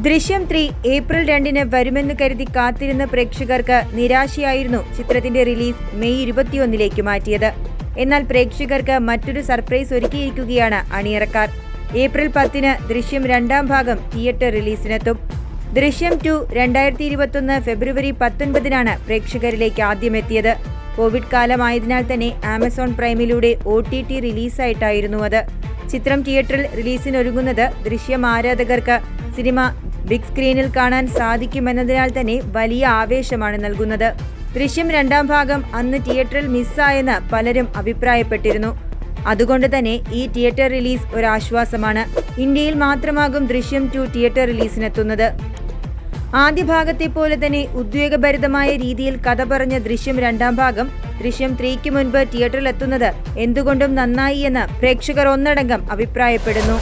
ദൃശ്യം 3 ഏപ്രിൽ 2 വരുമെന്ന് കരുതി കാത്തിരുന്ന പ്രേക്ഷകർക്ക് നിരാശയായിരുന്നു ചിത്രത്തിന്റെ റിലീസ് മെയ് 21 മാറ്റിയത്. എന്നാൽ പ്രേക്ഷകർക്ക് മറ്റൊരു സർപ്രൈസ് ഒരുക്കിയിരിക്കുകയാണ് അണിയറക്കാർ. ഏപ്രിൽ 10 ദൃശ്യം 2 ഭാഗം തിയേറ്റർ റിലീസിനെത്തും. ദൃശ്യം 2 2021 ഫെബ്രുവരി 19 പ്രേക്ഷകരിലേക്ക് ആദ്യം എത്തിയത്. കോവിഡ് കാലമായതിനാൽ തന്നെ ആമസോൺ പ്രൈമിലൂടെ OTT റിലീസായിട്ടായിരുന്നു അത്. ചിത്രം തിയേറ്ററിൽ റിലീസിനൊരുങ്ങുന്നത് ദൃശ്യം ആരാധകർക്ക് സിനിമ ബിഗ് സ്ക്രീനിൽ കാണാൻ സാധിക്കുമെന്നതിനാൽ തന്നെ വലിയ ആവേശമാണ് നൽകുന്നത്. ദൃശ്യം 2 ഭാഗം അന്ന് തിയേറ്ററിൽ മിസ്സായെന്ന് പലരും അഭിപ്രായപ്പെട്ടിരുന്നു. അതുകൊണ്ട് തന്നെ ഈ തിയേറ്റർ റിലീസ് ഒരാശ്വാസമാണ്. ഇന്ത്യയിൽ മാത്രമാകും ദൃശ്യം 2 തിയേറ്റർ റിലീസിനെത്തുന്നത്. ആദ്യ ഭാഗത്തെ പോലെ തന്നെ ഉദ്വേഗഭരിതമായ രീതിയിൽ കഥ പറഞ്ഞ ദൃശ്യം 2 ഭാഗം ദൃശ്യം 3 മുൻപ് തിയേറ്ററിലെത്തുന്നത് എന്തുകൊണ്ടും നന്നായി എന്ന് പ്രേക്ഷകർ ഒന്നടങ്കം അഭിപ്രായപ്പെടുന്നു.